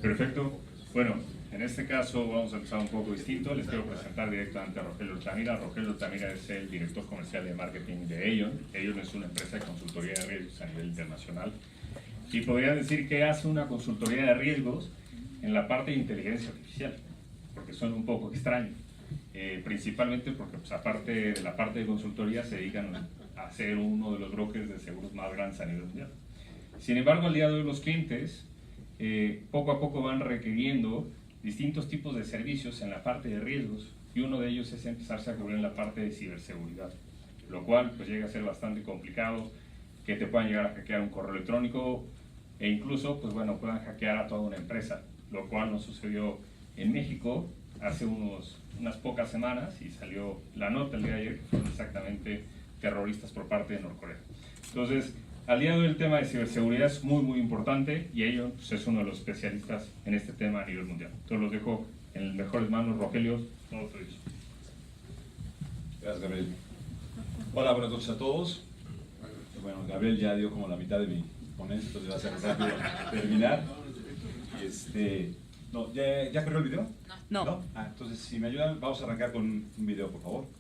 Perfecto. Bueno, en este caso vamos a empezar un poco distinto. Les quiero presentar directamente a Rogelio Altamira. Rogelio Altamira es el director comercial de marketing de Aon. Aon es una empresa de consultoría de riesgos a nivel internacional. Y podría decir que hace una consultoría de riesgos en la parte de inteligencia artificial, porque suena un poco extraño. Principalmente porque, pues, aparte de la parte de consultoría, se dedican a ser uno de los brokers de seguros más grandes a nivel mundial. Sin embargo, al día de hoy los clientes poco a poco van requiriendo distintos tipos de servicios en la parte de riesgos, y uno de ellos es empezarse a cubrir en la parte de ciberseguridad, lo cual pues llega a ser bastante complicado, que te puedan llegar a hackear un correo electrónico e incluso pues bueno, puedan hackear a toda una empresa, lo cual nos sucedió en México hace unas pocas semanas, y salió la nota el día de ayer que fueron exactamente terroristas por parte de Norcorea. Entonces, al día de hoy el tema de ciberseguridad es muy importante, y ellos pues, es uno de los especialistas en este tema a nivel mundial. Entonces los dejo en mejores manos. Rogelio, todo tuyo. Gracias, Gabriel. Hola, buenas noches a todos. Bueno, Gabriel ya dio como la mitad de mi ponencia, entonces va a ser rápido terminar. No, ¿ya corrió el video? No. Entonces, si me ayudan, vamos a arrancar con un video, por favor.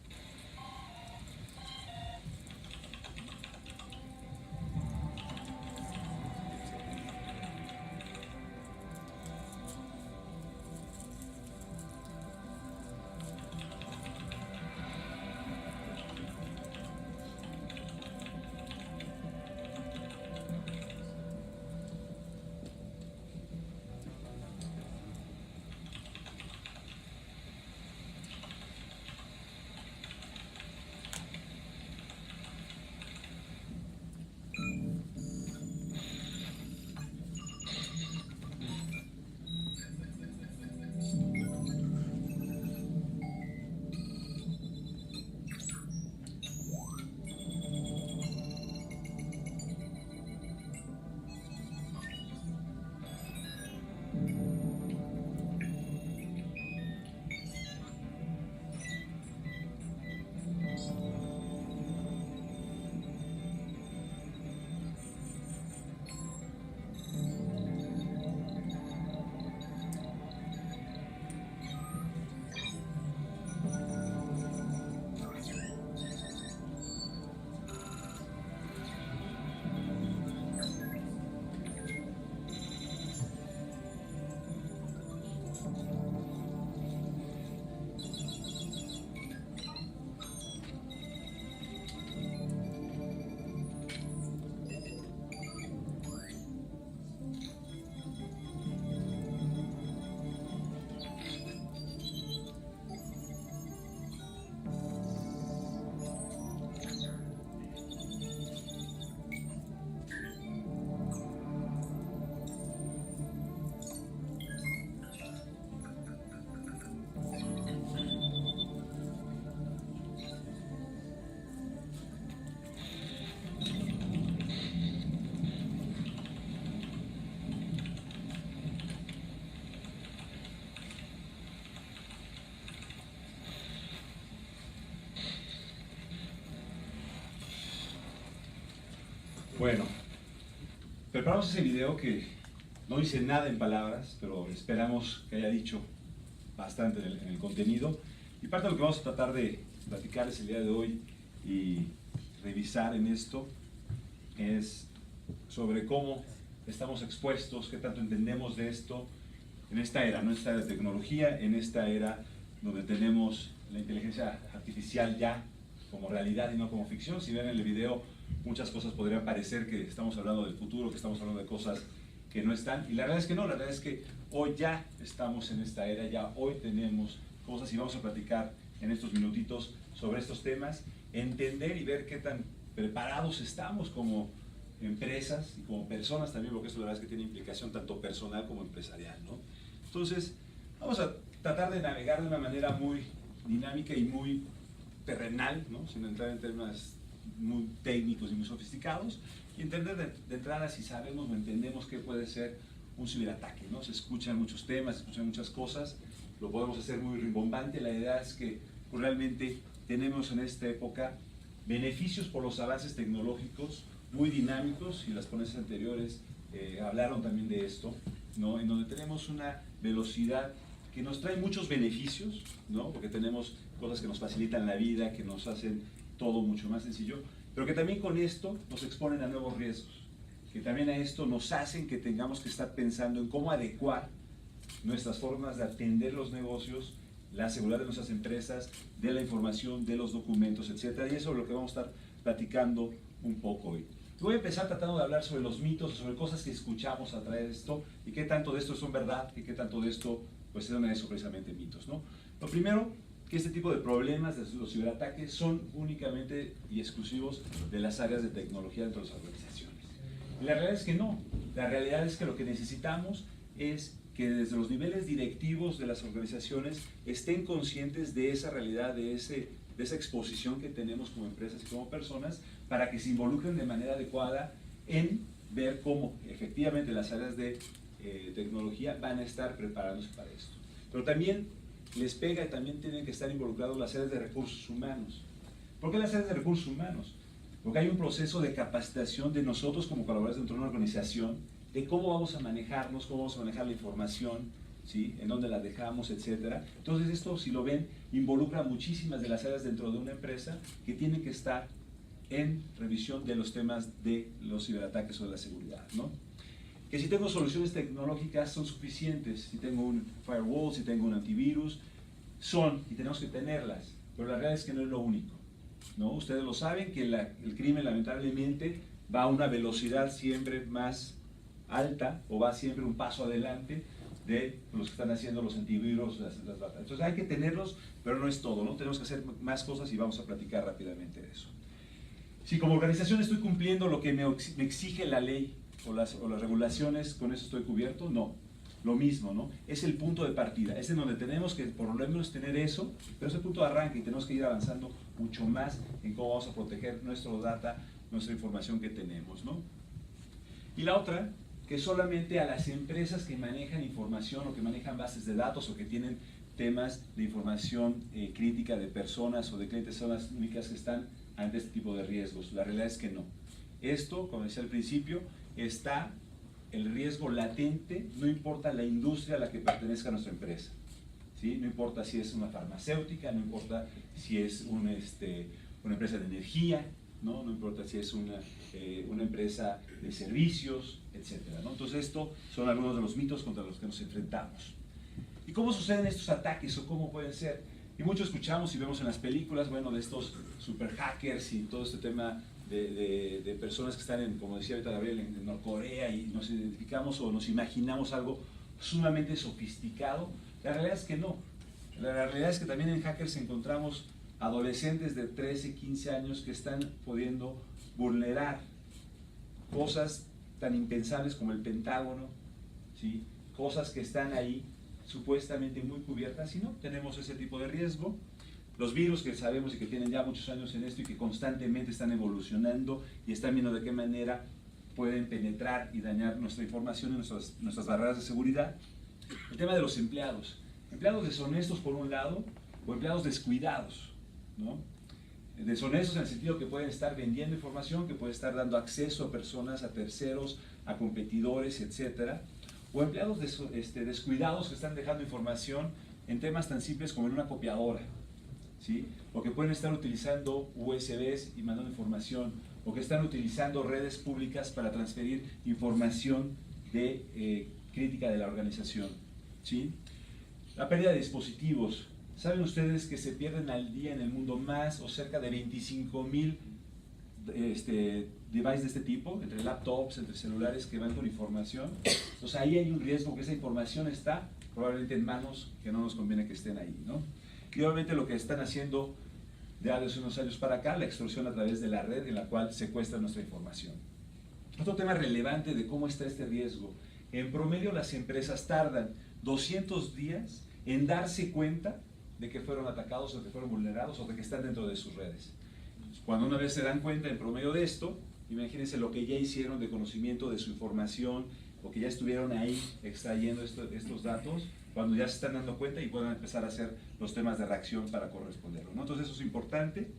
Bueno, preparamos ese video que no dice nada en palabras, pero esperamos que haya dicho bastante en el contenido. Y parte de lo que vamos a tratar de platicarles el día de hoy y revisar en esto es sobre cómo estamos expuestos, qué tanto entendemos de esto en esta era, no en esta era de tecnología, en esta era donde tenemos la inteligencia artificial ya como realidad y no como ficción. Si ven en el video, muchas cosas podrían parecer que estamos hablando del futuro, que estamos hablando de cosas que no están, y la verdad es que no, la verdad es que hoy ya estamos en esta era, ya hoy tenemos cosas, y vamos a platicar en estos minutitos sobre estos temas, entender y ver qué tan preparados estamos como empresas y como personas también, porque esto la verdad es que tiene implicación tanto personal como empresarial, ¿no? Entonces, vamos a tratar de navegar de una manera muy dinámica y muy terrenal, ¿no? Sin entrar en temas muy técnicos y muy sofisticados, y entender de entrada si sabemos o entendemos qué puede ser un ciberataque, ¿no? Se escuchan muchos temas, se escuchan muchas cosas, lo podemos hacer muy rimbombante. La idea es que pues, realmente tenemos en esta época beneficios por los avances tecnológicos muy dinámicos, y las ponencias anteriores hablaron también de esto, ¿no? En donde tenemos una velocidad que nos trae muchos beneficios, ¿no? Porque tenemos cosas que nos facilitan la vida, que nos hacen todo mucho más sencillo, pero que también con esto nos exponen a nuevos riesgos, que también a esto nos hacen que tengamos que estar pensando en cómo adecuar nuestras formas de atender los negocios, la seguridad de nuestras empresas, de la información, de los documentos, etc. Y eso es lo que vamos a estar platicando un poco hoy. Voy a empezar tratando de hablar sobre los mitos, sobre cosas que escuchamos a través de esto, y qué tanto de esto son verdad, y qué tanto de esto pues son eso precisamente mitos, ¿no? Lo primero, que este tipo de problemas de los ciberataques son únicamente y exclusivos de las áreas de tecnología dentro de las organizaciones. Y la realidad es que no. La realidad es que lo que necesitamos es que desde los niveles directivos de las organizaciones estén conscientes de esa realidad, de esa exposición que tenemos como empresas y como personas, para que se involucren de manera adecuada en ver cómo efectivamente las áreas de tecnología van a estar preparándose para esto. Pero también les pega y también tienen que estar involucrados las áreas de recursos humanos. ¿Por qué las áreas de recursos humanos? Porque hay un proceso de capacitación de nosotros como colaboradores dentro de una organización, de cómo vamos a manejarnos, cómo vamos a manejar la información, ¿sí? En dónde la dejamos, etc. Entonces esto, si lo ven, involucra muchísimas de las áreas dentro de una empresa que tienen que estar en revisión de los temas de los ciberataques o de la seguridad, ¿no? Que si tengo soluciones tecnológicas son suficientes, si tengo un firewall, si tengo un antivirus, son y tenemos que tenerlas, pero la realidad es que no es lo único, ¿no? Ustedes lo saben que el crimen lamentablemente va a una velocidad siempre más alta o va siempre un paso adelante de los que están haciendo los antivirus, las batallas. Entonces hay que tenerlos, pero no es todo, ¿no? Tenemos que hacer más cosas y vamos a platicar rápidamente de eso. Si como organización estoy cumpliendo lo que me exige la ley o las regulaciones, ¿con eso estoy cubierto? No. Lo mismo, ¿no? Es el punto de partida, es en donde tenemos que por lo menos tener eso, pero es el punto de arranque y tenemos que ir avanzando mucho más en cómo vamos a proteger nuestro data, nuestra información que tenemos, ¿no? Y la otra, que solamente a las empresas que manejan información o que manejan bases de datos o que tienen temas de información crítica de personas o de clientes son las únicas que están ante este tipo de riesgos. La realidad es que no. Esto, como decía al principio, está el riesgo latente, no importa la industria a la que pertenezca nuestra empresa, ¿sí? No importa si es una farmacéutica, no importa si es una empresa de energía, ¿no? No importa si es una empresa de servicios, etc., ¿no? Entonces estos son algunos de los mitos contra los que nos enfrentamos. ¿Y cómo suceden estos ataques o cómo pueden ser? Y mucho escuchamos y vemos en las películas, bueno, de estos super hackers y todo este tema de personas que están como decía ahorita Gabriel, en Norcorea, y nos identificamos o nos imaginamos algo sumamente sofisticado. La realidad es que no. La realidad es que también en hackers encontramos adolescentes de 13, 15 años que están pudiendo vulnerar cosas tan impensables como el Pentágono, ¿sí? Cosas que están ahí supuestamente muy cubiertas, y no tenemos ese tipo de riesgo. Los virus que sabemos y que tienen ya muchos años en esto y que constantemente están evolucionando y están viendo de qué manera pueden penetrar y dañar nuestra información y nuestras barreras de seguridad. El tema de los empleados deshonestos por un lado o empleados descuidados, ¿no? Deshonestos en el sentido que pueden estar vendiendo información, que pueden estar dando acceso a personas, a terceros, a competidores, etc. O empleados descuidados que están dejando información en temas tan simples como en una copiadora, ¿sí? O que pueden estar utilizando USBs y mandando información, o que están utilizando redes públicas para transferir información de crítica de la organización, ¿sí? La pérdida de dispositivos. ¿Saben ustedes que se pierden al día en el mundo más o cerca de 25,000 devices de este tipo, entre laptops, entre celulares que van con información? Entonces ahí hay un riesgo que esa información está probablemente en manos que no nos conviene que estén ahí, ¿no? Y obviamente lo que están haciendo de hace unos años para acá, la extorsión a través de la red en la cual secuestran nuestra información. Otro tema relevante de cómo está este riesgo. En promedio las empresas tardan 200 días en darse cuenta de que fueron atacados o de que fueron vulnerados o de que están dentro de sus redes. Cuando una vez se dan cuenta en promedio de esto, imagínense lo que ya hicieron de conocimiento de su información o que ya estuvieron ahí extrayendo estos datos, cuando ya se están dando cuenta y puedan empezar a hacer los temas de reacción para corresponderlo, ¿no? Entonces eso es importante.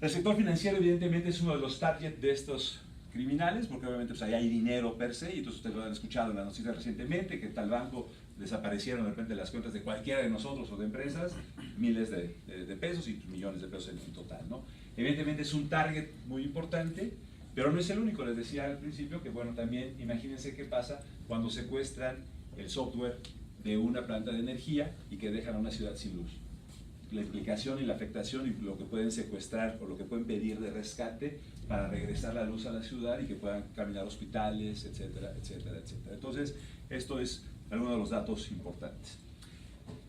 El sector financiero evidentemente es uno de los targets de estos criminales, porque obviamente pues, ahí hay dinero per se, y entonces ustedes lo han escuchado en las noticias recientemente, que tal banco desaparecieron de repente las cuentas de cualquiera de nosotros o de empresas, miles de pesos y millones de pesos en total, ¿no? Evidentemente es un target muy importante, pero no es el único. Les decía al principio que, bueno, también imagínense qué pasa cuando secuestran el software de una planta de energía y que dejan a una ciudad sin luz. La implicación y la afectación y lo que pueden secuestrar o lo que pueden pedir de rescate para regresar la luz a la ciudad y que puedan caminar hospitales, etcétera, etcétera, etcétera. Entonces, esto es algunos de los datos importantes.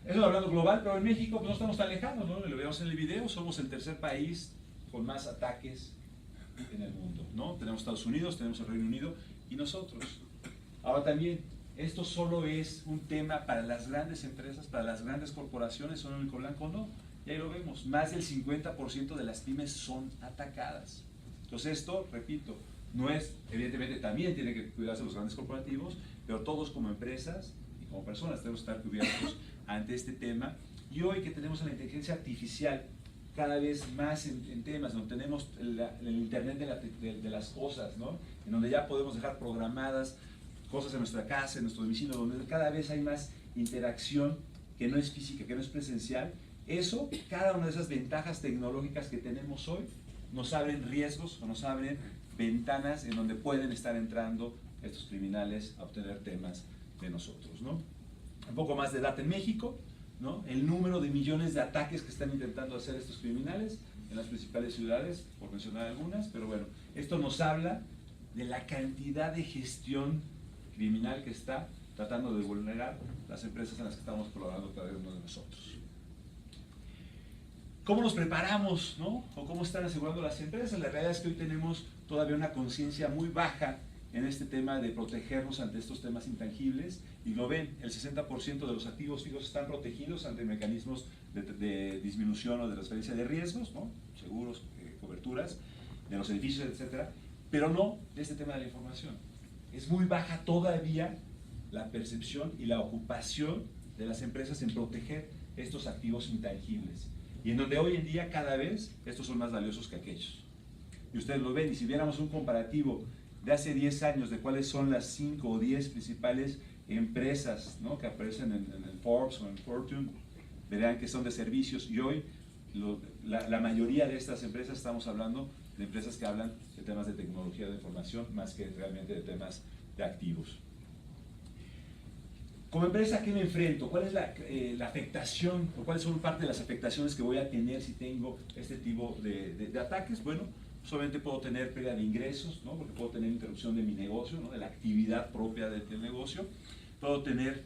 Eso hablando global, pero en México pues, no estamos tan lejanos, ¿no? Lo vemos en el video, somos el tercer país con más ataques en el mundo, ¿no? Tenemos Estados Unidos, tenemos el Reino Unido y nosotros. Ahora también, esto solo es un tema para las grandes empresas, para las grandes corporaciones, son el único blanco, no. Y ahí lo vemos, más del 50% de las pymes son atacadas. Entonces esto, repito, no es, evidentemente también tienen que cuidarse los grandes corporativos, pero todos como empresas y como personas tenemos que estar cubiertos ante este tema. Y hoy que tenemos la inteligencia artificial cada vez más en temas, donde tenemos el Internet de las cosas, ¿no? En donde ya podemos dejar programadas cosas en nuestra casa, en nuestro domicilio, donde cada vez hay más interacción que no es física, que no es presencial. Eso, cada una de esas ventajas tecnológicas que tenemos hoy, nos abren riesgos o nos abren ventanas en donde pueden estar entrando estos criminales a obtener temas de nosotros, ¿no? Un poco más de data en México, ¿no? El número de millones de ataques que están intentando hacer estos criminales en las principales ciudades, por mencionar algunas, pero bueno, esto nos habla de la cantidad de gestión criminal que está tratando de vulnerar las empresas en las que estamos colaborando cada uno de nosotros. ¿Cómo nos preparamos, no? ¿O cómo están asegurando las empresas? La realidad es que hoy tenemos todavía una conciencia muy baja en este tema de protegernos ante estos temas intangibles, y lo ven, el 60% de los activos fijos están protegidos ante mecanismos de disminución o de transferencia de riesgos, ¿no? Seguros, coberturas de los edificios, etcétera, pero no de este tema de la información. Es muy baja todavía la percepción y la ocupación de las empresas en proteger estos activos intangibles, y en donde hoy en día cada vez estos son más valiosos que aquellos. Y ustedes lo ven, y si viéramos un comparativo de hace 10 años de cuáles son las 5 o 10 principales empresas, ¿no? Que aparecen en el Forbes o en Fortune, verán que son de servicios, y hoy la mayoría de estas empresas, estamos hablando de empresas que hablan de temas de tecnología de información más que realmente de temas de activos. Como empresa, ¿a qué me enfrento? ¿Cuál es la afectación, o cuáles son parte de las afectaciones que voy a tener si tengo este tipo de ataques? Bueno, solamente puedo tener pérdida de ingresos, ¿no? Porque puedo tener interrupción de mi negocio, ¿no? De la actividad propia del negocio. Puedo tener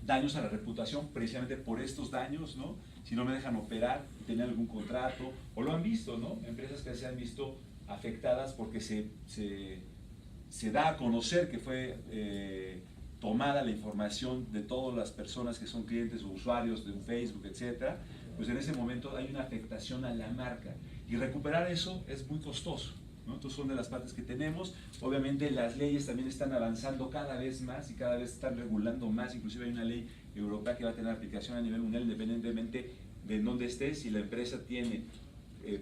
daños a la reputación precisamente por estos daños, ¿no? Si no me dejan operar y tener algún contrato, o lo han visto, ¿no? Empresas que se han visto afectadas porque se da a conocer que fue tomada la información de todas las personas que son clientes o usuarios de un Facebook, etcétera. Pues en ese momento hay una afectación a la marca, y recuperar eso es muy costoso, ¿no? Entonces son de las partes que tenemos. Obviamente las leyes también están avanzando cada vez más y cada vez están regulando más. Inclusive hay una ley europea que va a tener aplicación a nivel mundial independientemente de en dónde esté. Si la empresa tiene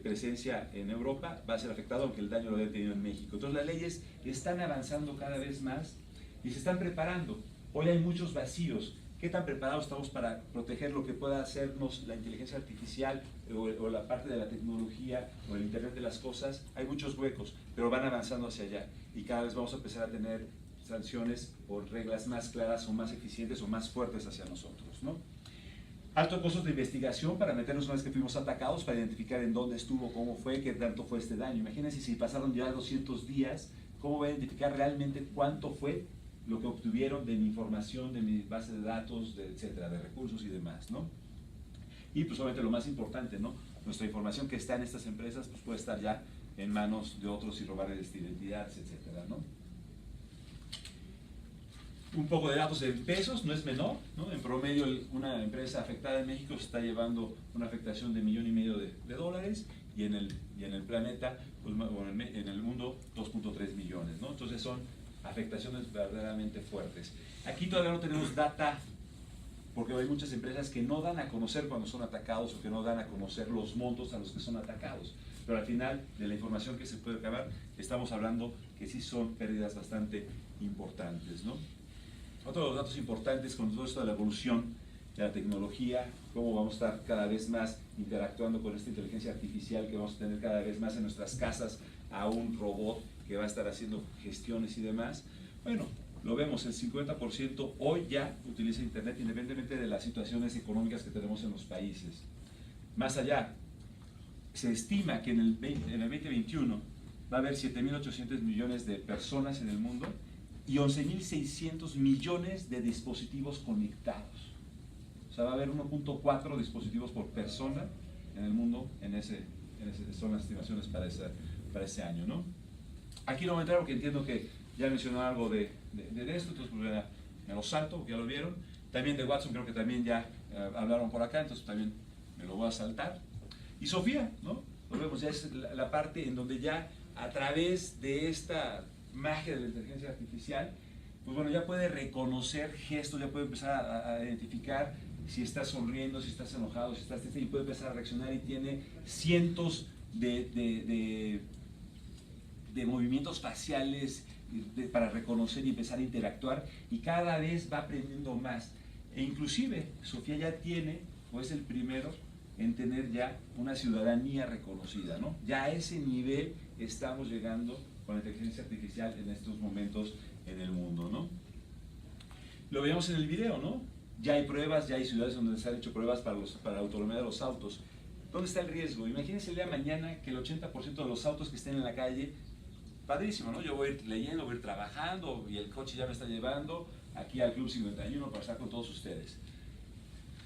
presencia en Europa, va a ser afectado aunque el daño lo haya tenido en México. Entonces las leyes están avanzando cada vez más y se están preparando. Hoy hay muchos vacíos. ¿Qué tan preparados estamos para proteger lo que pueda hacernos la inteligencia artificial o la parte de la tecnología o el Internet de las cosas? Hay muchos huecos, pero van avanzando hacia allá, y cada vez vamos a empezar a tener sanciones o reglas más claras o más eficientes o más fuertes hacia nosotros, ¿no? Altos costos de investigación para meternos una vez que fuimos atacados, para identificar en dónde estuvo, cómo fue, qué tanto fue este daño. Imagínense si pasaron ya 200 días, ¿cómo voy a identificar realmente cuánto fue lo que obtuvieron de mi información, de mi base de datos, etcétera, de recursos y demás, ¿no? Y pues obviamente lo más importante, ¿no? Nuestra información que está en estas empresas pues puede estar ya en manos de otros y robarles identidades, etcétera, ¿no? Un poco de datos en pesos, no es menor, ¿no? En promedio una empresa afectada en México se está llevando una afectación de $1,5 millones de dólares, y en el planeta, pues, bueno, en el mundo, 2.3 millones, ¿no? Entonces son afectaciones verdaderamente fuertes. Aquí todavía no tenemos data, porque hay muchas empresas que no dan a conocer cuando son atacados, o que no dan a conocer los montos a los que son atacados. Pero al final, de la información que se puede acabar, estamos hablando que sí son pérdidas bastante importantes, ¿no? Otro de los datos importantes con todo esto de la evolución de la tecnología, cómo vamos a estar cada vez más interactuando con esta inteligencia artificial, que vamos a tener cada vez más en nuestras casas a un robot que va a estar haciendo gestiones y demás. Bueno, lo vemos, el 50% hoy ya utiliza Internet independientemente de las situaciones económicas que tenemos en los países. Más allá, se estima que en el 2021 va a haber 7.800 millones de personas en el mundo y 11.600 millones de dispositivos conectados. O sea, va a haber 1.4 dispositivos por persona en el mundo, son las estimaciones para ese año, ¿no? Aquí no voy a entrar porque entiendo que ya mencionó algo de esto, entonces pues, me lo salto, porque ya lo vieron. También de Watson creo que también ya hablaron por acá, entonces también me lo voy a saltar. Y Sofía, ¿no? Lo vemos, ya es la parte en donde ya a través de esta magia de la inteligencia artificial, pues bueno, ya puede reconocer gestos, ya puede empezar a identificar si estás sonriendo, si estás enojado, si estás triste, y puede empezar a reaccionar y tiene cientos de movimientos faciales para reconocer y empezar a interactuar, y cada vez va aprendiendo más. E inclusive, Sofía ya tiene, o es el primero en tener ya una ciudadanía reconocida, ¿no? Ya a ese nivel estamos llegando con la inteligencia artificial en estos momentos en el mundo, ¿no? Lo veíamos en el video, ¿no? Ya hay pruebas, ya hay ciudades donde se han hecho pruebas para la autonomía de los autos. ¿Dónde está el riesgo? Imagínense el día de mañana que el 80% de los autos que estén en la calle, padrísimo, ¿no? Yo voy a ir leyendo, voy a ir trabajando y el coche ya me está llevando aquí al Club 51 para estar con todos ustedes.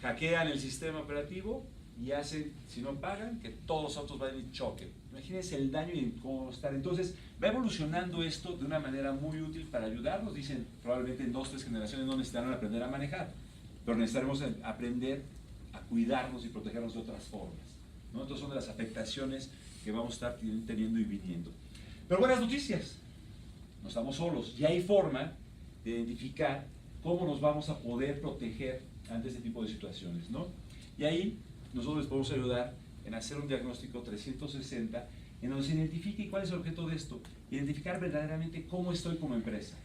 Hackean el sistema operativo y hacen, si no pagan, que todos los autos vayan y choquen. Imagínense el daño y cómo va a estar. Entonces, va evolucionando esto de una manera muy útil para ayudarnos. Dicen, probablemente en 2 o 3 generaciones no necesitarán aprender a manejar, pero necesitaremos aprender a cuidarnos y protegernos de otras formas, ¿no? Entonces, son de las afectaciones que vamos a estar teniendo y viniendo. Pero buenas noticias, no estamos solos. Ya hay forma de identificar cómo nos vamos a poder proteger ante este tipo de situaciones, ¿no? Y ahí nosotros les podemos ayudar en hacer un diagnóstico 360 en donde se identifique cuál es el objeto de esto, identificar verdaderamente cómo estoy como empresa,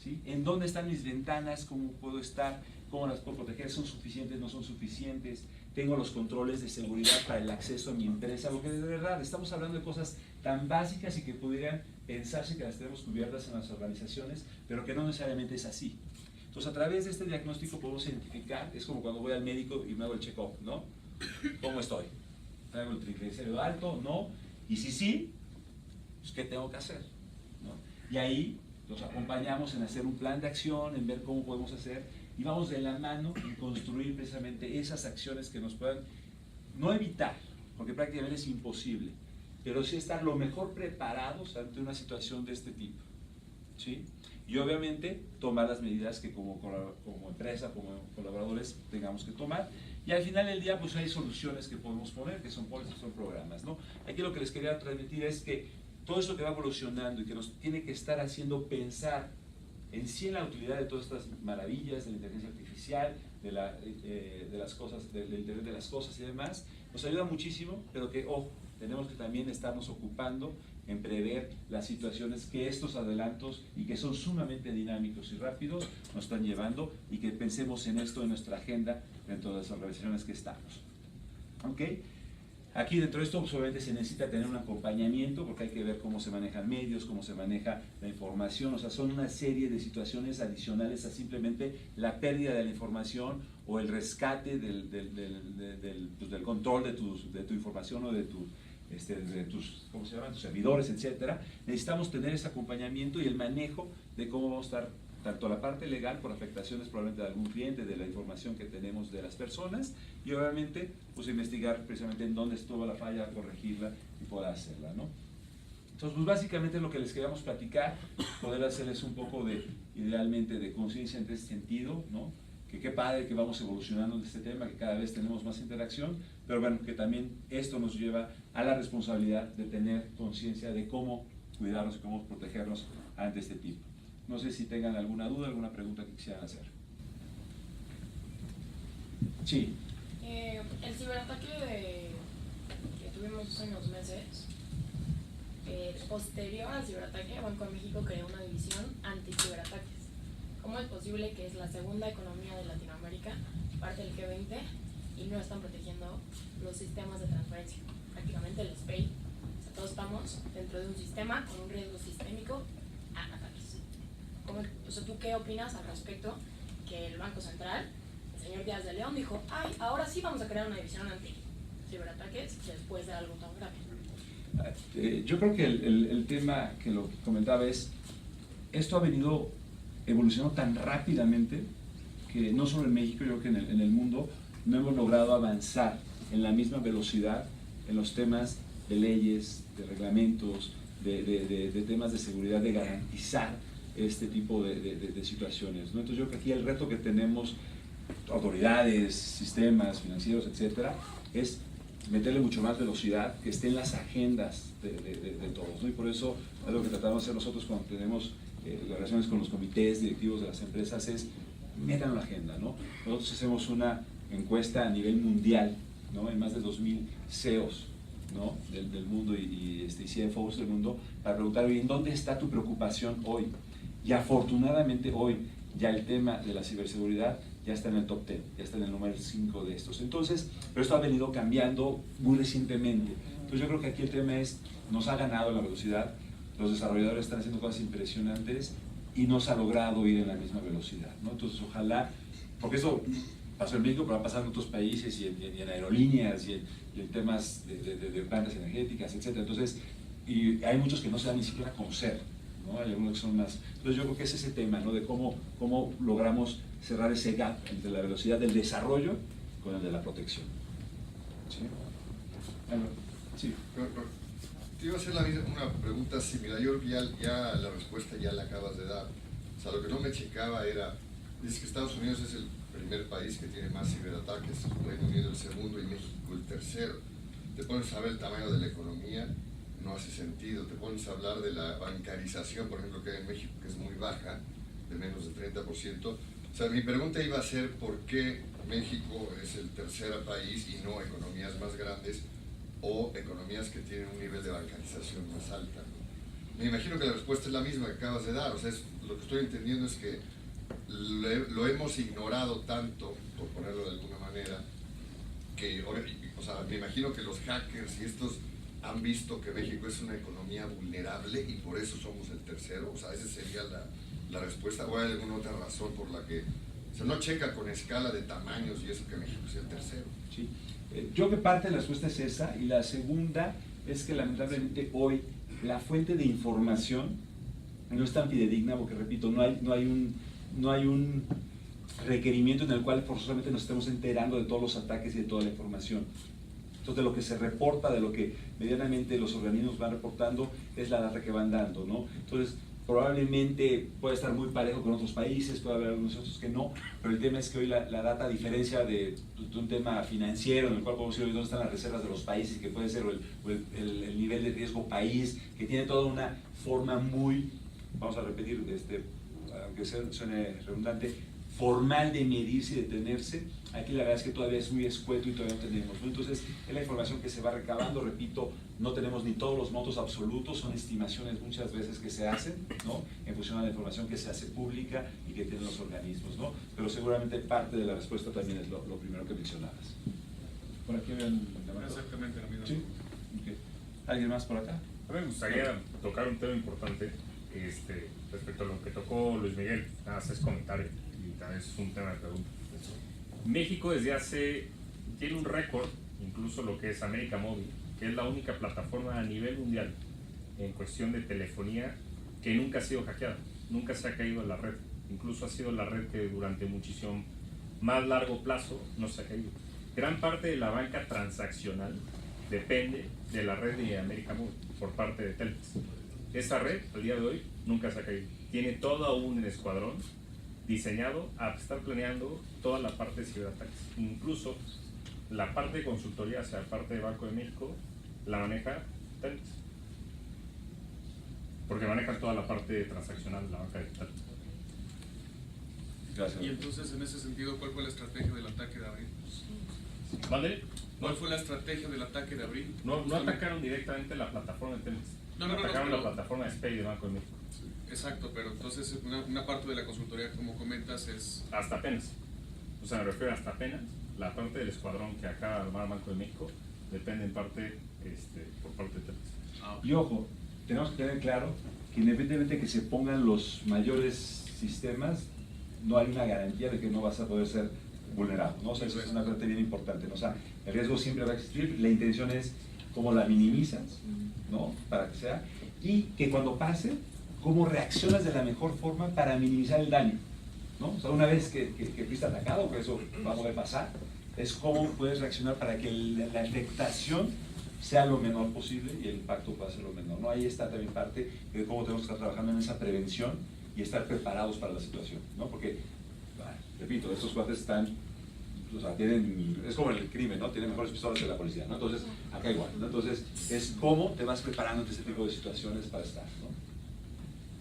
¿sí? En dónde están mis ventanas, cómo puedo estar, cómo las puedo proteger, son suficientes, no son suficientes, tengo los controles de seguridad para el acceso a mi empresa, porque de verdad estamos hablando de cosas tan básicas y que pudieran pensarse que las tenemos cubiertas en las organizaciones, pero que no necesariamente es así. Entonces, a través de este diagnóstico podemos identificar, es como cuando voy al médico y me hago el check-up, ¿no? ¿Cómo estoy? ¿Traigo el triglicérido alto? ¿No? Y si sí, pues ¿qué tengo que hacer? ¿No? Y ahí los acompañamos en hacer un plan de acción, en ver cómo podemos hacer, y vamos de la mano en construir precisamente esas acciones que nos puedan, no evitar, porque prácticamente es imposible, pero sí estar lo mejor preparados ante una situación de este tipo, ¿sí? Y obviamente tomar las medidas que como empresa, como colaboradores tengamos que tomar. Y al final del día pues hay soluciones que podemos poner, que son pólizas, son programas, ¿no? Aquí lo que les quería transmitir es que todo esto que va evolucionando y que nos tiene que estar haciendo pensar en sí en la utilidad de todas estas maravillas de la inteligencia artificial, de las cosas, del Internet de las cosas y demás, nos ayuda muchísimo, pero que, ojo, tenemos que también estarnos ocupando en prever las situaciones que estos adelantos y que son sumamente dinámicos y rápidos nos están llevando, y que pensemos en esto en nuestra agenda dentro de las organizaciones que estamos. ¿Ok? Aquí dentro de esto pues, obviamente se necesita tener un acompañamiento, porque hay que ver cómo se manejan medios, cómo se maneja la información, o sea, son una serie de situaciones adicionales a simplemente la pérdida de la información o el rescate del control de tu información o de tus, ¿cómo se llaman?, tus servidores, etcétera. Necesitamos tener ese acompañamiento y el manejo de cómo vamos a estar, tanto la parte legal por afectaciones probablemente de algún cliente, de la información que tenemos de las personas, y obviamente pues investigar precisamente en dónde estuvo la falla, corregirla y poder hacerla, ¿no? Entonces pues básicamente lo que les queríamos platicar, poder hacerles un poco idealmente de conciencia en este sentido, ¿no? Que qué padre que vamos evolucionando en este tema, que cada vez tenemos más interacción, pero bueno, que también esto nos lleva a la responsabilidad de tener conciencia de cómo cuidarnos y cómo protegernos ante este tipo. No sé si tengan alguna duda, alguna pregunta que quisieran hacer. Sí. El ciberataque que tuvimos hace unos meses, posterior al ciberataque, Banco de México creó una división anti-ciberataques. ¿Cómo es posible que es la segunda economía de Latinoamérica, parte del G20, y no están protegiendo los sistemas de transferencia? Prácticamente el SPEI. O sea, todos estamos dentro de un sistema con un riesgo sistémico a ataques. O sea, ¿tú qué opinas al respecto? Que el Banco Central, el señor Díaz de León, dijo, ay, ahora sí vamos a crear una división anti-ciberataques después de algo tan grave. Yo creo que el tema que lo comentaba es, esto ha venido evolucionando tan rápidamente que no solo en México, yo creo que en el mundo no hemos logrado avanzar en la misma velocidad en los temas de leyes, de reglamentos, de temas de seguridad, de garantizar este tipo de situaciones, ¿no? Entonces yo creo que aquí el reto que tenemos, autoridades, sistemas financieros, etcétera, es meterle mucho más velocidad, que esté en las agendas de todos, ¿no? Y por eso es lo que tratamos de hacer nosotros cuando tenemos las relaciones con los comités directivos de las empresas, es metan la agenda, ¿no? Nosotros hacemos una encuesta a nivel mundial, ¿no? En más de 2000 CEOs, ¿no? del mundo y CFOs del mundo, para preguntar, oye, ¿en dónde está tu preocupación hoy? Y afortunadamente hoy ya el tema de la ciberseguridad ya está en el top 10, ya está en el número 5 de estos. Entonces, pero esto ha venido cambiando muy recientemente. Entonces yo creo que aquí el tema es, nos ha ganado la velocidad, los desarrolladores están haciendo cosas impresionantes y no se ha logrado ir en la misma velocidad, ¿no? Entonces ojalá, porque eso pasó en México, pero va a pasar en otros países y en aerolíneas y en temas de plantas energéticas, etc. Entonces, y hay muchos que no se dan ni siquiera a conocer, ¿no? Hay algunos que son más. Entonces yo creo que es ese tema, ¿no? De cómo logramos cerrar ese gap entre la velocidad del desarrollo con el de la protección. ¿Sí? Sí. Te iba a hacer una pregunta similar. Yo creo que ya la respuesta ya la acabas de dar. O sea, lo que no me checaba era, dices que Estados Unidos es el primer país que tiene más ciberataques, Reino Unido el segundo y México el tercero. Te pones a ver el tamaño de la economía, no hace sentido. Te pones a hablar de la bancarización, por ejemplo, que hay en México, que es muy baja, de menos del 30%. O sea, mi pregunta iba a ser por qué México es el tercer país y no economías más grandes o economías que tienen un nivel de bancarización más alta, ¿no? Me imagino que la respuesta es la misma que acabas de dar. O sea, lo que estoy entendiendo es que lo hemos ignorado tanto, por ponerlo de alguna manera, que, o sea, me imagino que los hackers y estos han visto que México es una economía vulnerable y por eso somos el tercero. O sea, esa sería la respuesta. ¿O hay alguna otra razón por la que se no checa con escala de tamaños y eso que México sea el tercero? Sí. Yo creo que parte de la respuesta es esa, y la segunda es que lamentablemente hoy la fuente de información no es tan fidedigna, porque repito, no hay un requerimiento en el cual forzosamente nos estemos enterando de todos los ataques y de toda la información. Entonces, de lo que se reporta, de lo que medianamente los organismos van reportando, es la data que van dando, ¿no? Entonces, probablemente puede estar muy parejo con otros países, puede haber algunos otros que no, pero el tema es que hoy la data, a diferencia de un tema financiero en el cual podemos decir dónde están las reservas de los países, que puede ser el nivel de riesgo país, que tiene toda una forma muy, vamos a repetir, aunque suene redundante, formal de medirse y de tenerse. Aquí la verdad es que todavía es muy escueto y todavía no tenemos, ¿no? Entonces, es la información que se va recabando, repito, no tenemos ni todos los montos absolutos, son estimaciones muchas veces que se hacen, ¿no? En función de la información que se hace pública y que tienen los organismos, ¿no? Pero seguramente parte de la respuesta también es lo primero que mencionabas. Por aquí ven. Exactamente lo mismo. ¿Sí? Okay. ¿Alguien más por acá? A mí me gustaría tocar un tema importante respecto a lo que tocó Luis Miguel. Nada más es comentario y también es un tema de pregunta. México tiene un récord, incluso lo que es América Móvil, que es la única plataforma a nivel mundial en cuestión de telefonía que nunca ha sido hackeada, nunca se ha caído en la red. Incluso ha sido la red que durante muchísimo más largo plazo no se ha caído. Gran parte de la banca transaccional depende de la red de América Móvil por parte de Telmex. Esa red, al día de hoy, nunca se ha caído. Tiene todo un escuadrón diseñado a estar planeando toda la parte de ciberataques. Incluso la parte de consultoría hacia la parte de Banco de México la maneja Telmex. Porque manejan toda la parte transaccional de la banca digital. Gracias. Y entonces, en ese sentido, ¿cuál fue la estrategia del ataque de abril? ¿Vale? ¿Cuál fue la estrategia del ataque de abril? No atacaron directamente la plataforma de Telmex. Atacaron pero- la plataforma de SPAY de Banco de México. Exacto, pero entonces una parte de la consultoría, como comentas, es... Hasta apenas. O sea, me refiero hasta apenas. La parte del escuadrón que acaba de armar Banco de México depende en parte por parte de Telmex. Y ojo, tenemos que tener claro que independientemente de que se pongan los mayores sistemas, no hay una garantía de que no vas a poder ser vulnerado, ¿no? O sea, eso es una parte bien importante, ¿no? O sea, el riesgo siempre va a existir, la intención es cómo la minimizas, ¿no? Para que sea, y que cuando pase, cómo reaccionas de la mejor forma para minimizar el daño, ¿no? O sea, una vez que fuiste atacado, que eso va a poder pasar, es cómo puedes reaccionar para que la afectación sea lo menor posible y el impacto pueda ser lo menor, ¿no? Ahí está también parte de cómo tenemos que estar trabajando en esa prevención y estar preparados para la situación, ¿no? Porque, repito, estos cuates están, o sea, es como el crimen, ¿no? Tienen mejores pistolas que la policía, ¿no? Entonces, acá igual, ¿no? Entonces, es cómo te vas preparando ante ese tipo de situaciones para estar, ¿no?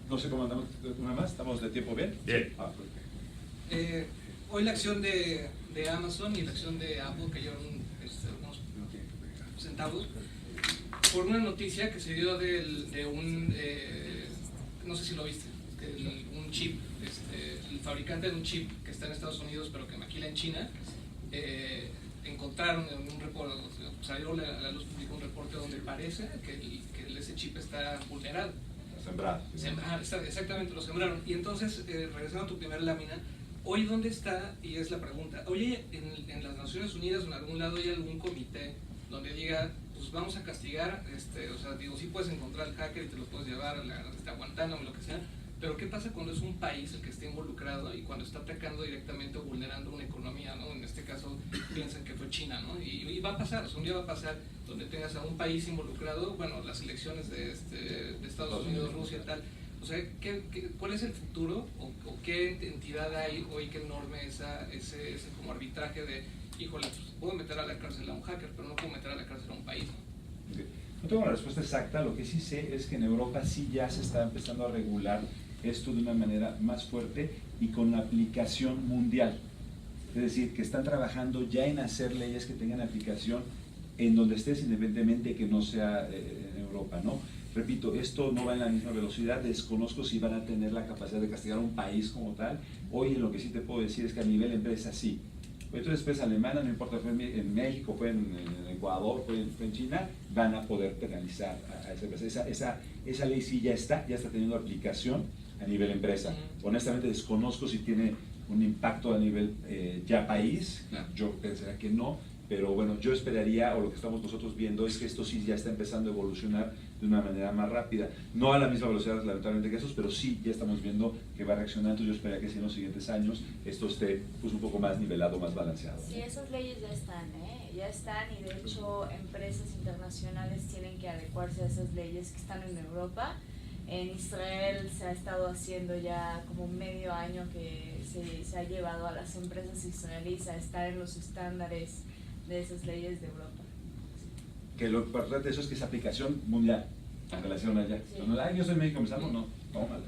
No sé cómo andamos, una más, ¿estamos de tiempo bien? Bien. Perfecto. Hoy la acción de Amazon y la acción de Apple cayeron unos centavos por una noticia que se dio de un, no sé si lo viste, un chip, el fabricante de un chip que está en Estados Unidos pero que maquila en China, encontraron en un reporte, salió a la luz pública un reporte donde parece que ese chip está vulnerado. Sembrado. Exactamente, lo sembraron. Y entonces, regresando a tu primera lámina, ¿hoy dónde está? Y es la pregunta. Oye, en las Naciones Unidas o en algún lado hay algún comité donde diga, pues vamos a castigar, o sea, digo, sí puedes encontrar al hacker y te lo puedes llevar a Guantánamo o lo que sea, pero ¿qué pasa cuando es un país el que esté involucrado y cuando está atacando directamente o vulnerando una economía, ¿no? En este caso piensan que fue China, ¿no? Y va a pasar, o sea, un día va a pasar donde tengas a un país involucrado, bueno, las elecciones de Estados Unidos, Rusia, tal. O sea, ¿cuál es el futuro o qué entidad hay hoy que norme ese como arbitraje de, híjole, pues puedo meter a la cárcel a un hacker, pero no puedo meter a la cárcel a un país, ¿no? Okay. No tengo una respuesta exacta, lo que sí sé es que en Europa sí ya se está empezando a regular esto de una manera más fuerte y con aplicación mundial. Es decir, que están trabajando ya en hacer leyes que tengan aplicación en donde estés, independientemente que no sea en Europa, ¿no? Repito, esto no va en la misma velocidad, desconozco si van a tener la capacidad de castigar a un país como tal. Hoy lo que sí te puedo decir es que a nivel empresa sí. Hoy tu empresa alemana, no importa, fue en México, fue en Ecuador, fue en China, van a poder penalizar a esa empresa. Esa ley sí ya está teniendo aplicación a nivel empresa. Honestamente desconozco si tiene un impacto a nivel ya país, yo pensaría que no, pero bueno, yo esperaría, o lo que estamos nosotros viendo es que esto sí ya está empezando a evolucionar de una manera más rápida, no a la misma velocidad lamentablemente que esos, pero sí ya estamos viendo que va reaccionando. Yo esperaría que si en los siguientes años esto esté pues un poco más nivelado, más balanceado. Sí, esas leyes ya están, ya están, y de hecho empresas internacionales tienen que adecuarse a esas leyes que están en Europa. En Israel se ha estado haciendo ya como medio año que se ha llevado a las empresas israelíes a estar en los estándares de esas leyes de Europa. Que lo importante de eso es que es aplicación mundial en relación allá. Sí. No, yo soy médico, empezamos, no, tómala.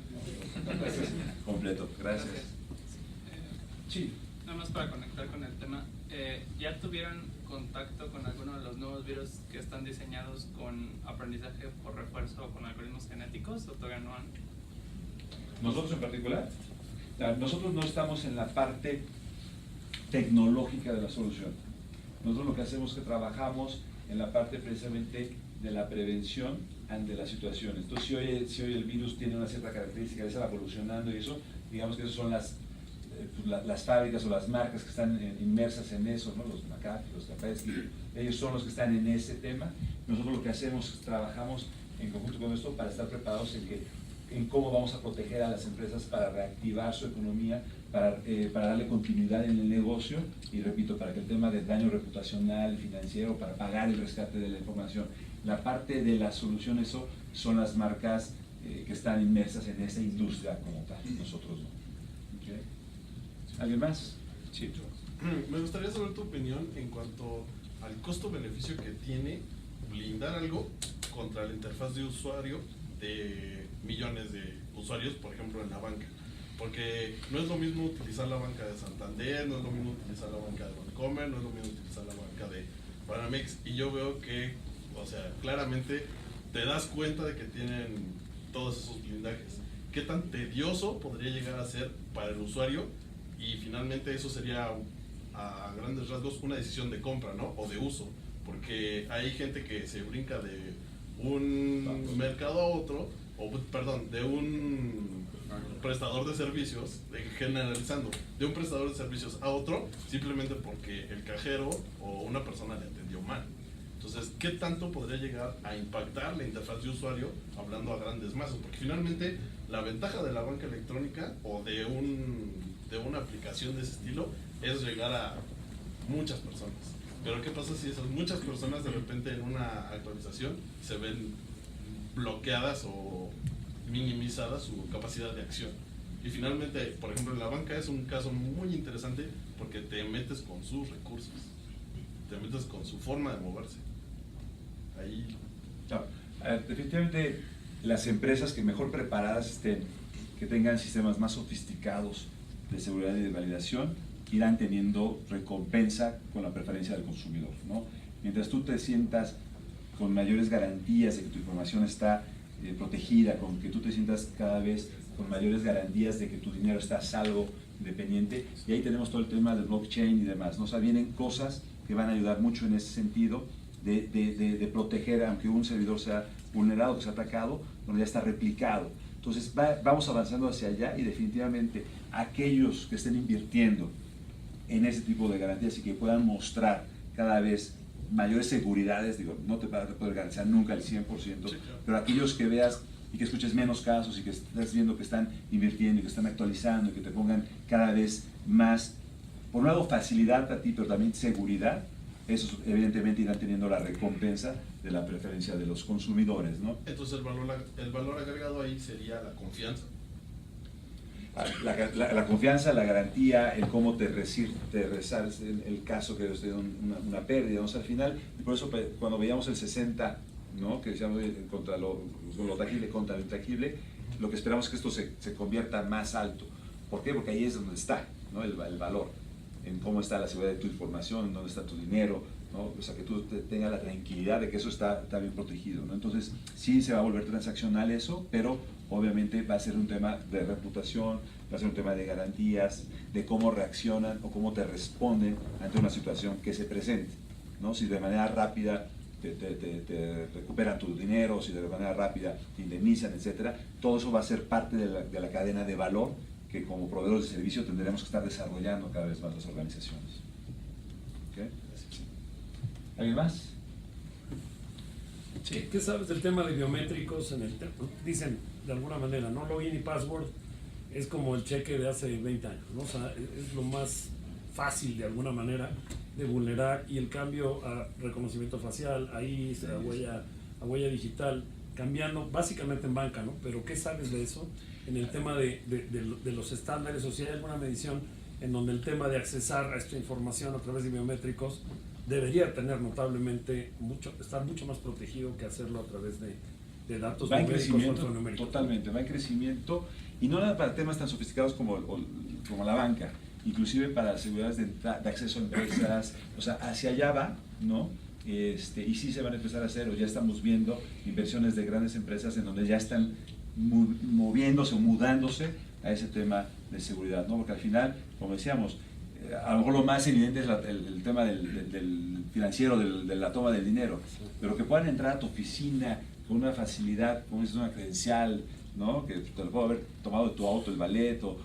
Gracias. Completo, gracias. Sí. Nada más para conectar con el tema, ¿ya tuvieron contacto con alguno de los nuevos virus que están diseñados con aprendizaje por refuerzo o con algoritmos genéticos o todavía no han? Nosotros en particular, nosotros no estamos en la parte tecnológica de la solución. Nosotros lo que hacemos es que trabajamos en la parte precisamente de la prevención ante las situaciones. Entonces, si hoy el virus tiene una cierta característica, ya va evolucionando y eso, digamos que esas son las fábricas o las marcas que están inmersas en eso, ¿no? Los McAfee, los Kaspersky, ellos son los que están en ese tema. Nosotros lo que hacemos es trabajamos en conjunto con esto para estar preparados en cómo vamos a proteger a las empresas para reactivar su economía, para darle continuidad en el negocio y, repito, para que el tema de daño reputacional, financiero, para pagar el rescate de la información. La parte de la solución, eso son las marcas que están inmersas en esa industria como tal, nosotros no. ¿Okay? ¿Alguien más? Sí. Me gustaría saber tu opinión en cuanto al costo-beneficio que tiene blindar algo contra la interfaz de usuario de millones de usuarios, por ejemplo, en la banca. Porque no es lo mismo utilizar la banca de Santander, no es lo mismo utilizar la banca de Bancomer, no es lo mismo utilizar la banca de Banamex. Y yo veo que, o sea, claramente te das cuenta de que tienen todos esos blindajes. ¿Qué tan tedioso podría llegar a ser para el usuario? Y finalmente eso sería a grandes rasgos una decisión de compra, ¿no? O de uso, porque hay gente que se brinca de un mercado a otro, o perdón, de un prestador de servicios, generalizando, de un prestador de servicios a otro, simplemente porque el cajero o una persona le atendió mal. Entonces, ¿qué tanto podría llegar a impactar la interfaz de usuario hablando a grandes masas? Porque finalmente la ventaja de la banca electrónica o de una aplicación de ese estilo es llegar a muchas personas. Pero ¿qué pasa si esas muchas personas de repente en una actualización se ven bloqueadas o minimizadas su capacidad de acción? Y finalmente, por ejemplo, en la banca es un caso muy interesante porque te metes con sus recursos, te metes con su forma de moverse. Ahí... No, definitivamente las empresas que mejor preparadas estén, que tengan sistemas más sofisticados de seguridad y de validación, irán teniendo recompensa con la preferencia del consumidor, ¿no? Mientras tú te sientas con mayores garantías de que tu información está protegida, con que tú te sientas cada vez con mayores garantías de que tu dinero está a salvo, independiente, y ahí tenemos todo el tema del blockchain y demás, ¿no? O sea, vienen cosas que van a ayudar mucho en ese sentido de proteger, aunque un servidor sea vulnerado, que sea atacado, donde ya está replicado. Entonces vamos avanzando hacia allá y definitivamente aquellos que estén invirtiendo en ese tipo de garantías y que puedan mostrar cada vez mayores seguridades, digo, no te vas a poder garantizar nunca el 100%, sí, claro, pero aquellos que veas y que escuches menos casos y que estás viendo que están invirtiendo y que están actualizando y que te pongan cada vez más, por un lado, facilidad a ti, pero también seguridad, esos evidentemente irán teniendo la recompensa de la preferencia de los consumidores, ¿no? Entonces el valor agregado ahí sería la confianza. La confianza, la garantía, el cómo te resarce el caso que te una pérdida, ¿no? O sea, al final, por eso cuando veíamos el 60, ¿no? Que decíamos contra lo tangible contra lo intangible, lo que esperamos es que esto se convierta más alto. ¿Por qué? Porque ahí es donde está, ¿no? el valor, en cómo está la seguridad de tu información, en dónde está tu dinero, ¿no? O sea, que tú tengas la tranquilidad de que eso está bien protegido, ¿no? Entonces, sí se va a volver transaccional eso, pero obviamente va a ser un tema de reputación, va a ser un tema de garantías, de cómo reaccionan o cómo te responden ante una situación que se presente, ¿no? Si de manera rápida te recuperan tu dinero, si de manera rápida te indemnizan, etcétera, todo eso va a ser parte de la cadena de valor que como proveedores de servicio tendremos que estar desarrollando cada vez más las organizaciones. ¿Okay? ¿Alguien más? Sí. ¿Qué sabes del tema de biométricos? Dicen de alguna manera, ¿no? Login y password es como el cheque de hace 20 años, ¿no? O sea, es lo más fácil de alguna manera de vulnerar, y el cambio a reconocimiento facial, ahí a huella digital, cambiando básicamente en banca, ¿no? Pero ¿qué sabes de eso en el tema de los estándares? O si hay alguna medición en donde el tema de accesar a esta información a través de biométricos debería tener notablemente estar mucho más protegido que hacerlo a través de datos va en numéricos, crecimiento, alfanuméricos. totalmente, va en crecimiento, y no nada para temas tan sofisticados como la banca, inclusive para seguridades de acceso a empresas, o sea, hacia allá va, ¿no? Y sí se van a empezar a hacer, o ya estamos viendo inversiones de grandes empresas en donde ya están moviéndose o mudándose a ese tema de seguridad, ¿no? Porque al final, como decíamos, a lo mejor lo más evidente es el tema del financiero, de la toma del dinero, pero que puedan entrar a tu oficina con una facilidad, como es una credencial, ¿no? Que te lo puedo haber tomado de tu auto, el valet o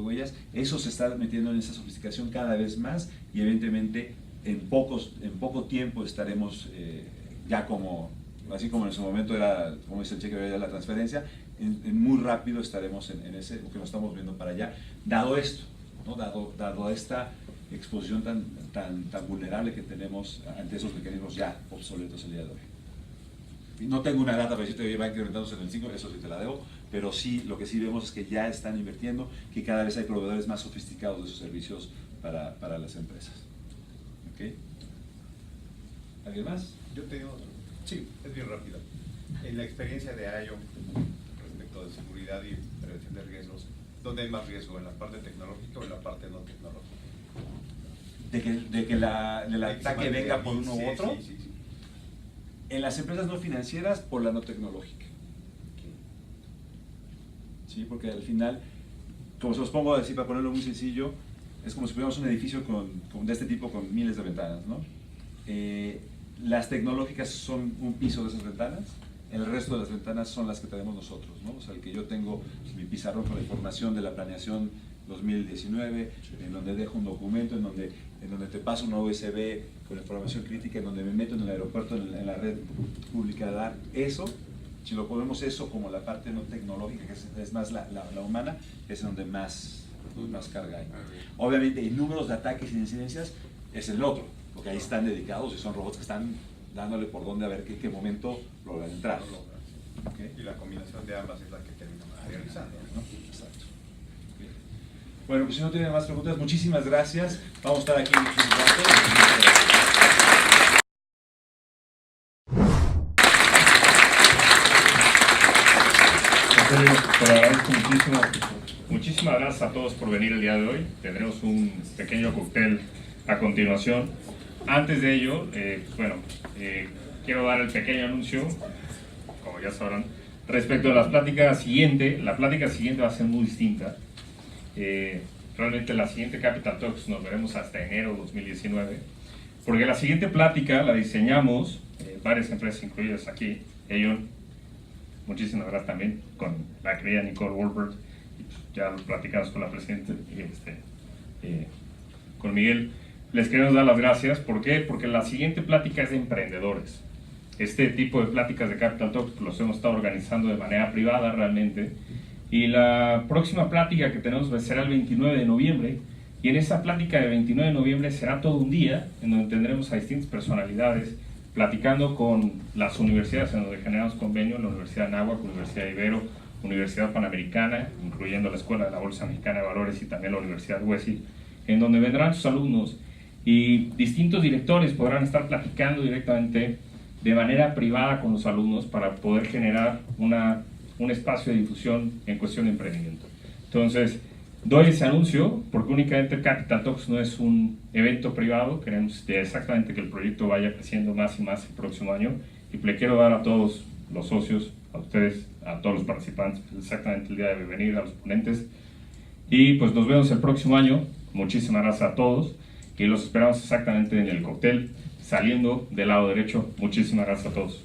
huellas, eso se está metiendo en esa sofisticación cada vez más, y evidentemente en poco tiempo estaremos ya así como en su momento era, como dice el cheque, la transferencia, en muy rápido estaremos en ese, que nos estamos viendo para allá, dado esto, ¿no? Dado esta exposición tan vulnerable que tenemos ante esos mecanismos ya obsoletos el día de hoy. No tengo una data para decirte que va incrementándose en el 5, eso sí te la debo, pero sí, lo que sí vemos es que ya están invirtiendo, que cada vez hay proveedores más sofisticados de sus servicios para las empresas. ¿Okay? ¿Alguien más? Yo te digo, sí, es bien rápido. En la experiencia de IO respecto de seguridad y prevención de riesgos, ¿dónde hay más riesgo? ¿En la parte tecnológica o en la parte no tecnológica? ¿De que el ataque venga por uno u otro? Sí. En las empresas no financieras, por la no tecnológica. ¿Sí? Porque al final, como se los pongo a decir, para ponerlo muy sencillo, es como si tuviéramos un edificio de este tipo con miles de ventanas, ¿no? Las tecnológicas son un piso de esas ventanas, el resto de las ventanas son las que tenemos nosotros, ¿no? O sea, el que yo tengo mi pizarrón con la información de la planeación 2019, en donde dejo un documento, en donde te paso una USB con información crítica, en donde me meto en el aeropuerto, en la red pública de dar eso. Si lo ponemos eso como la parte no tecnológica, que es más la humana, es donde más carga hay. Obviamente, en números de ataques y incidencias es el otro, porque ahí están dedicados y son robots que están dándole por dónde a ver qué momento logran entrar. ¿Okay? Y la combinación de ambas es la que termina realizando, ¿no? Exacto. Okay. Bueno, pues si no tienen más preguntas, muchísimas gracias. Vamos a estar aquí en muchísimo rato. Te lo agradezco muchísimo. Muchísimas gracias a todos por venir el día de hoy. Tendremos un pequeño cóctel a continuación. Antes de ello, quiero dar el pequeño anuncio, como ya sabrán, respecto a la plática siguiente. La plática siguiente va a ser muy distinta. Realmente la siguiente Capital Talks nos veremos hasta enero de 2019, porque la siguiente plática la diseñamos varias empresas incluidas aquí. Aon, muchísimas gracias también, con la querida Nicole Wolbert, ya lo platicamos con la presidenta con Miguel. Les queremos dar las gracias. ¿Por qué? Porque la siguiente plática es de emprendedores. Este tipo de pláticas de Capital Talks los hemos estado organizando de manera privada realmente. Y la próxima plática que tenemos será el 29 de noviembre. Y en esa plática de 29 de noviembre será todo un día en donde tendremos a distintas personalidades platicando con las universidades en donde generamos convenio, la Universidad de Anáhuac, Universidad de Ibero, Universidad Panamericana, incluyendo la Escuela de la Bolsa Mexicana de Valores y también la Universidad WESI, en donde vendrán sus alumnos y distintos directores podrán estar platicando directamente de manera privada con los alumnos para poder generar un espacio de difusión en cuestión de emprendimiento. Entonces, doy ese anuncio porque únicamente Capital Talks no es un evento privado, queremos exactamente que el proyecto vaya creciendo más y más el próximo año y le quiero dar a todos los socios, a ustedes, a todos los participantes, exactamente el día de venir, a los ponentes, y pues nos vemos el próximo año. Muchísimas gracias a todos y los esperamos exactamente en el cóctel saliendo del lado derecho. Muchísimas gracias a todos.